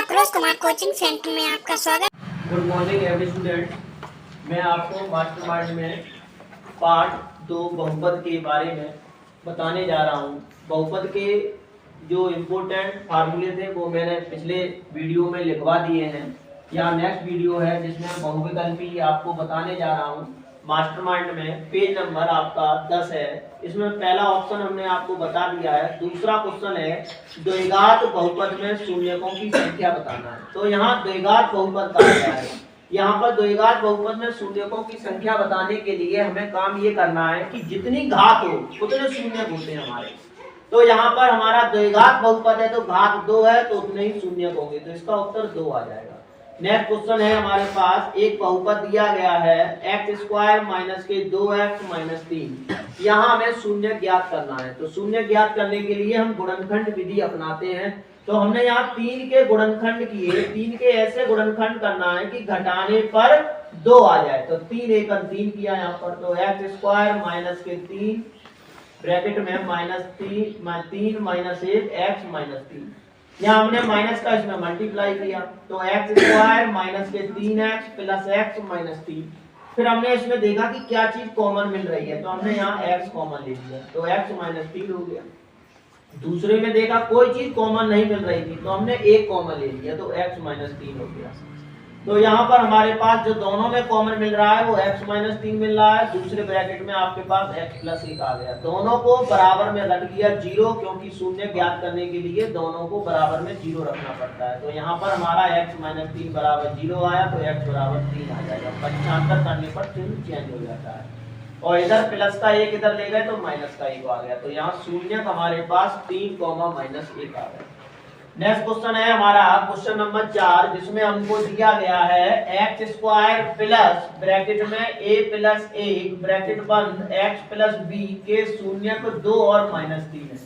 आक्रोश Kumar coaching centre में आपका स्वागत। Good morning every student. मैं आपको मास्टरमाइंड में पार्ट 2 बहुपद के बारे में बताने जा रहा हूँ। बहुपद के जो इम्पोर्टेंट फार्मूले थे वो मैंने पिछले वीडियो में लिखवा दिए हैं। यहाँ नेक्स्ट वीडियो है जिसमें बहुविकल्पी आपको बताने जा रहा हूँ। मास्टरमाइंड में पेज नंबर आपका 10 है। इसमें पहला ऑप्शन हमने आपको बता दिया है। दूसरा क्वेश्चन है द्विघात बहुपद में शून्यकों की संख्या बताना है। तो यहाँ द्विघात बहुपद कहा गया है। यहाँ पर द्विघात बहुपद में शून्यकों की संख्या बताने के लिए हमें काम ये करना है कि जितनी घात हो उतने शून्यक होते हैं हमारे। तो यहाँ पर हमारा द्विघात बहुपद है तो घात 2 है तो उतने ही शून्यक होंगे, तो इसका उत्तर 2 आ जाएगा। नेक्स्ट क्वेश्चन है हमारे पास एक बहुपद दिया गया है x स्क्वायर माइनस के 2x माइनस 3। यहाँ हमें शून्य ज्ञात करना है। तो शून्य ज्ञात करने के लिए हम गुणनखंड विधि अपनाते हैं। तो हमने यहाँ 3 के गुणनखंड किए, 3 के ऐसे गुणनखंड करना है कि घटाने पर 2 आ जाए। तो 3 एकम 3 किया यहाँ पर, तो x स्क्वायर माइनस के 3 ब्रैकेट में माइनस 3 माइनस 1 x माइनस 3। यहाँ हमने माइनस का इसमें मल्टीप्लाई किया तो x स्क्वायर माइनस के 3x प्लस x माइनस 3। फिर हमने इसमें देखा कि क्या चीज कॉमन मिल रही है तो हमने यहाँ x कॉमन ले लिया तो x माइनस 3 हो गया। दूसरे में देखा कोई चीज कॉमन नहीं मिल रही थी तो हमने 1 कॉमन ले लिया तो x माइनस 3 हो गया। तो यहाँ पर हमारे पास जो दोनों में कॉमन मिल रहा है वो x माइनस 3 मिल रहा है। दूसरे ब्रैकेट में आपके पास x प्लस 1 आ गया। दोनों को बराबर में रख दिया 0, क्योंकि शून्य ज्ञात करने के लिए दोनों को बराबर में 0 रखना पड़ता है। तो यहाँ पर हमारा x माइनस 3 बराबर 0 आया तो x बराबर 3 आ जाएगा। 75 करने पर चिन्ह चेंज हो जाता है और इधर प्लस का 1 इधर ले गए तो माइनस का 1 आ गया। तो यहाँ शून्य हमारे पास 3 माइनस 1 आ गया। नेक्स्ट क्वेश्चन है हमारा क्वेश्चन नंबर 4, जिसमें हमको दिया गया है x स्क्वायर प्लस ब्रैकेट में a प्लस 1 ब्रैकेट बंद x प्लस b के शून्य को 2 और माइनस 3 है।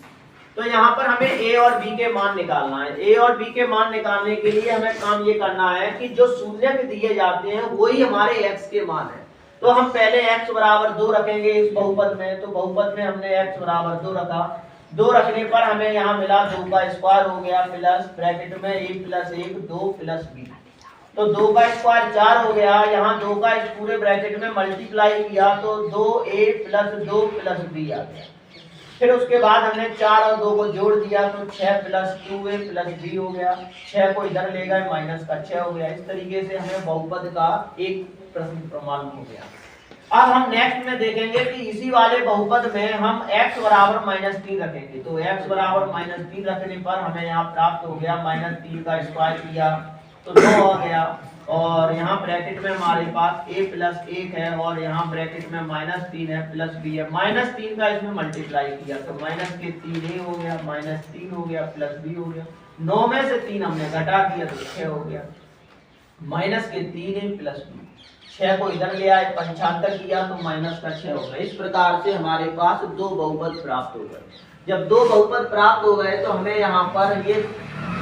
तो यहाँ पर हमें a और b के मान निकालना है। a और b के मान निकालने के लिए हमें काम ये करना है कि जो शून्य दिए जाते हैं वही हमारे x के मान है। तो हम पहले x बराबर 2 रखेंगे इस बहुपद में। तो बहुपद में हमने x बराबर 2 रखा। 2 रखने पर हमें यहाँ मिला 2 का स्क्वायर हो गया प्लस ब्रैकेट में a प्लस 1 2 प्लस b। तो 2 का स्क्वायर 4 हो गया। यहाँ 2 का इस पूरे ब्रैकेट में मल्टीप्लाई किया तो 2a प्लस 2 प्लस b आ गया। फिर उसके बाद हमने 4 और 2 को जोड़ दिया तो 6 प्लस 2a प्लस b हो गया। 6 को इधर ले गए माइनस का 6 हो गया। इस तरीके से हमें बहुपद का एक प्रश्न मालूम हो गया। अब हम नेक्स्ट में देखेंगे कि इसी वाले बहुपद में हम x बराबर माइनस 3 रखेंगे। तो x बराबर माइनस 3 रखने पर हमें यहाँ प्राप्त हो गया माइनस 3 का स्क्वायर किया तो 2 आ गया। और यहाँ ब्रैकेट में हमारे पास a प्लस 1 है और यहाँ ब्रैकेट में माइनस 3 है प्लस b है। माइनस 3 का इसमें मल्टीप्लाई किया तो माइनस के 3a हो गया माइनस 3 हो गया प्लस b हो गया। 9 में से 3 हमने घटा दिया तो 6 हो गया माइनस के 3a प्लस b। 6 को इधर ले आए 75 किया तो माइनस का 6 हो गया। इस प्रकार से हमारे पास 2 बहुपद प्राप्त हो गए। जब 2 बहुपद प्राप्त हो गए तो हमें यहाँ पर ये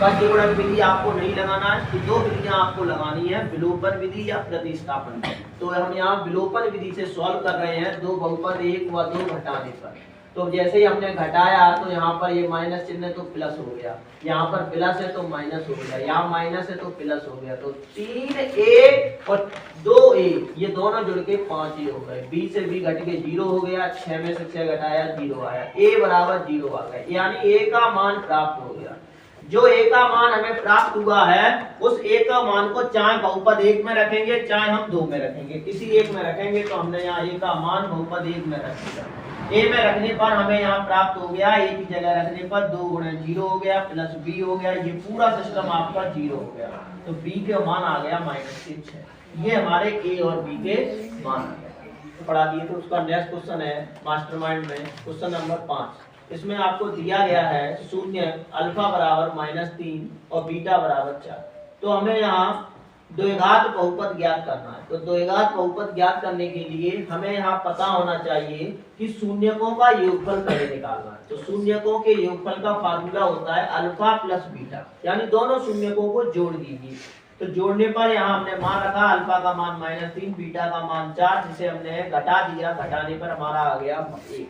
पद्यगुणन विधि आपको नहीं लगाना है कि 2 विधियां आपको लगानी है, विलोपन विधि या प्रतिस्थापन। तो हम यहाँ विलोपन विधि से सॉल्व कर रहे हैं 2 बहुपद 1 व 2 घटाने पर। तो जैसे ही हमने घटाया तो यहाँ पर ये माइनस चिन्ह है तो प्लस हो गया, यहाँ पर प्लस है तो माइनस हो गया, यहाँ माइनस है तो प्लस हो गया। तो 3a और 2a ये दोनों जुड़ के 5a हो गए। b से b घट के 0 हो गया। 6 में से 6 घटाया 0 आया। a बराबर 0 आ गया, यानी a का मान प्राप्त हो गया। जो a का मान हमें प्राप्त हुआ है उस a का मान को चाहे बहुपद 1 में रखेंगे चाहे हम 2 में रखेंगे, किसी एक में रखेंगे। तो हमने यहाँ a का मान बहुपद 1 में रख दिया। a में रखने पर हमें यहाँ प्राप्त हो गया a की जगह रखने पर 2 गुणे 0 हो गया प्लस b हो गया। ये पूरा सिस्टम आपका 0 हो गया। तो b के मान आ गया माइनस 6। ये हमारे a और b के मान आ गए। पढ़ा दिए। तो उसका नेक्स्ट क्वेश्चन है मास्टरमाइंड में क्वेश्चन नंबर 5। इसमें आपको दिया गया है शून्य अल्फा बराबर माइनस 3 और बीटा बराबर 4। तो हमें यहाँ द्विघात बहुपद ज्ञात करना है। तो द्विघात बहुपद ज्ञात करने के लिए हमें यहाँ पता होना चाहिए कि शून्यकों का योगफल कैसे निकालना है। तो शून्यकों के योगफल का फार्मूला होता है अल्फा प्लस बीटा, यानी दोनों शून्यकों को जोड़ दीजिए। तो जोड़ने पर यहाँ हमने मान रखा अल्फा का मान माइनस 3 बीटा का मान 4, जिसे हमने घटा दिया। घटाने पर हमारा आ गया 1।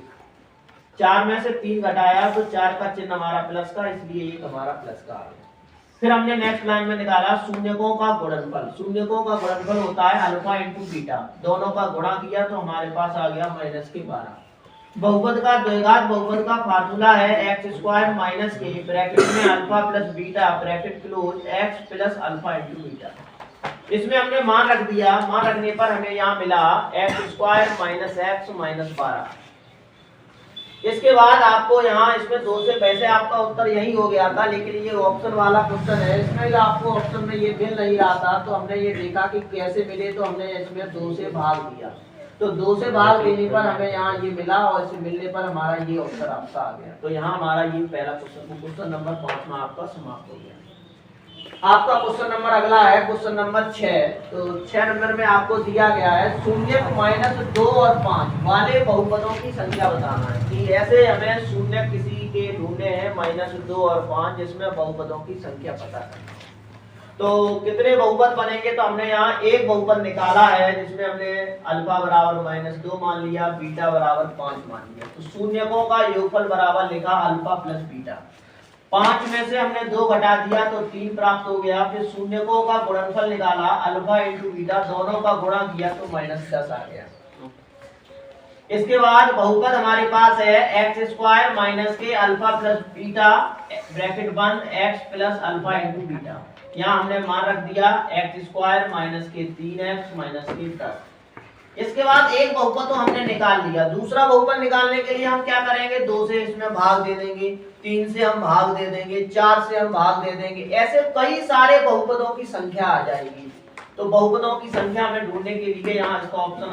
4 में से 3 घटाया तो 4 का चिन्ह हमारा प्लस का, इसलिए 1 हमारा प्लस का आ गया। फिर हमने नेक्स्ट लाइन में निकाला शून्यकों का गुणनफल। शून्यकों का गुणनफल होता है अल्फा इंटू बीटा, दोनों का गुणा किया तो हमारे पास आ गया माइनस के 12। बहुपद का द्विघात बहुपद का फार्मूला है एक्स स्क्वायर माइनस के ब्रैकेट में alpha plus beta bracket close x plus alpha into beta. इसमें हमने मान रख दिया, मान रखने पर हमें यहाँ मिला x square minus x minus 12। इसके बाद आपको यहाँ इसमें 2 से वैसे आपका उत्तर यही हो गया था, लेकिन ये ऑप्शन वाला क्वेश्चन है, इसमें आपको ऑप्शन में ये मिल नहीं रहा था, तो हमने ये देखा कि कैसे मिले, तो हमने इसमें 2 से भाग दिया। तो 2 से भाग देने पर हमें यहाँ ये मिला और इसे मिलने पर हमारा ये ऑप्शन आपका आ गया। तो यहाँ हमारा ये पहला क्वेश्चन नंबर 5 में आपका समाप्त हो गया। आपका क्वेश्चन नंबर अगला है क्वेश्चन नंबर 6। तो 6 नंबर में आपको दिया गया है शून्य माइनस 2 और 5 वाले बहुपदों की संख्या बताना है। कि ऐसे हमें शून्य किसी के ढूंढने हैं माइनस 2 और 5 जिसमें बहुपदों की संख्या पता है। तो कितने बहुपद बनेंगे, तो हमने यहाँ एक बहुपद निकाला है जिसमें हमने अल्फा बराबर माइनस 2 मान लिया, बीटा बराबर 5 मान लिया। तो शून्यकों का योगफल बराबर लिखा अल्फा प्लस बीटा। 5 में से हमने 2 घटा दिया तो 3 प्राप्त हो गया। फिर शून्यकों का गुणनफल निकाला अल्फा इंटू बीटा, दोनों का गुणा किया तो माइनस 10 आ गया। इसके बाद बहुपद हमारे पास है एक्स स्क्वायर माइनस के अल्फा प्लस बीटा ब्रैकेट बंद x plus alpha into beta. यहाँ हमने मान रख दिया एक्स स्क्वायर माइनस के 3x माइनस के 10। इसके बाद एक बहुपद तो हमने निकाल लिया, दूसरा बहुपद निकालने के लिए हम क्या करेंगे, 2 से इसमें भाग दे देंगे, 3 से हम भाग दे देंगे, 4 से हम भाग दे देंगे, ऐसे कई सारे बहुपदों की संख्या आ जाएगी। तो बहुपदों की संख्या हमें ढूंढने के लिए यहाँ इसका ऑप्शन